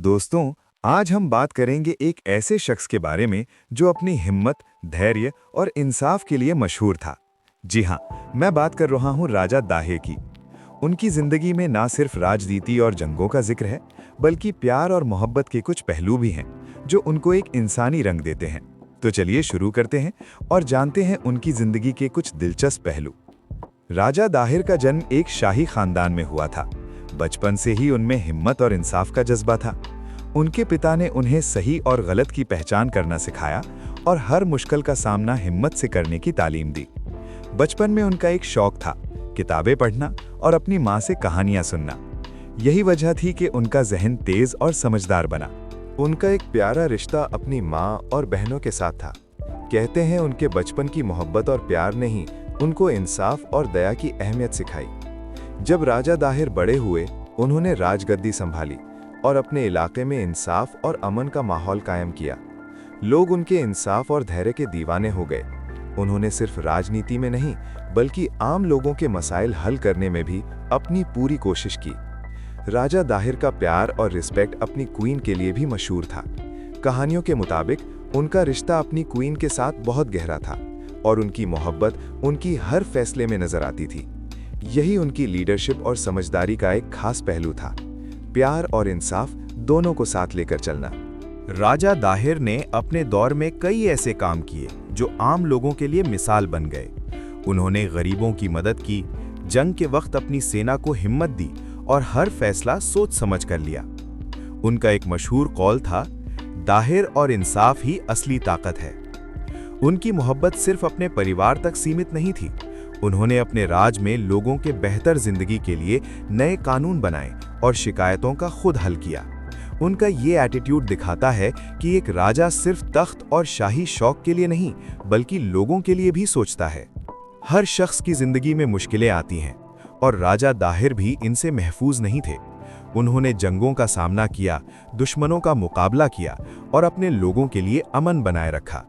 दोस्तों, आज हम बात करेंगे एक ऐसे शख्स के बारे में जो अपनी हिम्मत, धैर्य और इंसाफ के लिए मशहूर था। जी हाँ, मैं बात कर रहा हूँ राजा दाहिर की। उनकी जिंदगी में ना सिर्फ राजनीति और जंगों का जिक्र है, बल्कि प्यार और मोहब्बत के कुछ पहलू भी हैं जो उनको एक इंसानी रंग देते हैं। तो चलिए शुरू करते हैं और जानते हैं उनकी जिंदगी के कुछ दिलचस्प पहलू। राजा दाहिर का जन्म एक शाही खानदान में हुआ था। बचपन से ही उनमें हिम्मत और इंसाफ का जज्बा था। उनके पिता ने उन्हें सही और गलत की पहचान करना सिखाया और हर मुश्किल का सामना हिम्मत से करने की तालीम दी। बचपन में उनका एक शौक था, किताबें पढ़ना और अपनी माँ से कहानियां सुनना। यही वजह थी कि उनका जहन तेज और समझदार बना। उनका एक प्यारा रिश्ता अपनी माँ और बहनों के साथ था। कहते हैं उनके बचपन की मोहब्बत और प्यार ने ही उनको इंसाफ और दया की अहमियत सिखाई। जब राजा दाहिर बड़े हुए, उन्होंने राजगद्दी संभाली और अपने इलाके में इंसाफ और अमन का माहौल कायम किया। लोग उनके इंसाफ और धैर्य के दीवाने हो गए। उन्होंने सिर्फ राजनीति में नहीं, बल्कि आम लोगों के मसाइल हल करने में भी अपनी पूरी कोशिश की। राजा दाहिर का प्यार और रिस्पेक्ट अपनी क्वीन के लिए भी मशहूर था। कहानियों के मुताबिक उनका रिश्ता अपनी क्वीन के साथ बहुत गहरा था और उनकी मोहब्बत उनकी हर फैसले में नजर आती थी। यही उनकी लीडरशिप और समझदारी का एक खास पहलू था, प्यार और इंसाफ दोनों को साथ लेकर चलना। राजा दाहिर ने अपने दौर में कई ऐसे काम किए जो आम लोगों के लिए मिसाल बन गए। उन्होंने गरीबों की मदद की, जंग के वक्त अपनी सेना को हिम्मत दी और हर फैसला सोच समझ कर लिया। उनका एक मशहूर कौल था, दाहिर और इंसाफ ही असली ताकत है। उनकी मोहब्बत सिर्फ अपने परिवार तक सीमित नहीं थी। उन्होंने अपने राज में लोगों के बेहतर जिंदगी के लिए नए कानून बनाए और शिकायतों का खुद हल किया। उनका ये एटीट्यूड दिखाता है कि एक राजा सिर्फ तख्त और शाही शौक के लिए नहीं, बल्कि लोगों के लिए भी सोचता है। हर शख्स की जिंदगी में मुश्किलें आती हैं और राजा दाहिर भी इनसे महफूज नहीं थे। उन्होंने जंगों का सामना किया, दुश्मनों का मुकाबला किया और अपने लोगों के लिए अमन बनाए रखा।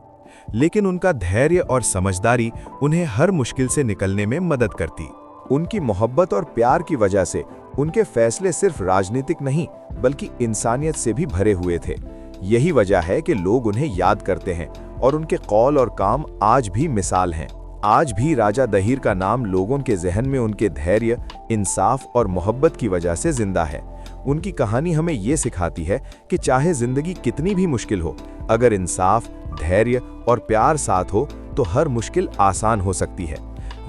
लेकिन उनका धैर्य और समझदारी उन्हें हर मुश्किल से निकलने में मदद करती। उनकी मोहब्बत और प्यार की वजह से उनके फैसले सिर्फ राजनीतिक नहीं, बल्कि इंसानियत से भी भरे हुए थे। यही वजह है कि लोग उन्हें याद करते हैं और उनके कौल और काम आज भी मिसाल हैं। आज भी राजा दाहिर का नाम लोगों के जहन में उनके धैर्य, इंसाफ और मोहब्बत की वजह से जिंदा है। उनकी कहानी हमें ये सिखाती है कि चाहे जिंदगी कितनी भी मुश्किल हो, अगर इंसाफ, धैर्य और प्यार साथ हो तो हर मुश्किल आसान हो सकती है।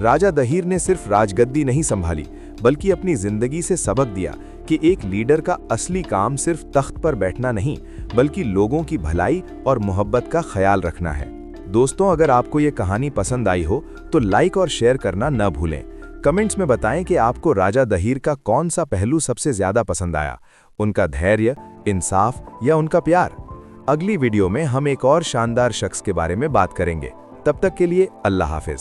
राजा दाहिर ने सिर्फ राजगद्दी नहीं संभाली, बल्कि अपनी जिंदगी से सबक दिया कि एक लीडर का असली काम सिर्फ तख्त पर बैठना नहीं, बल्कि लोगों की भलाई और मोहब्बत का ख्याल रखना है। दोस्तों, अगर आपको ये कहानी पसंद आई हो तो लाइक और शेयर करना न भूलें। कमेंट्स में बताएं कि आपको राजा दाहिर का कौन सा पहलू सबसे ज्यादा पसंद आया, उनका धैर्य, इंसाफ या उनका प्यार। अगली वीडियो में हम एक और शानदार शख्स के बारे में बात करेंगे। तब तक के लिए अल्लाह हाफिज।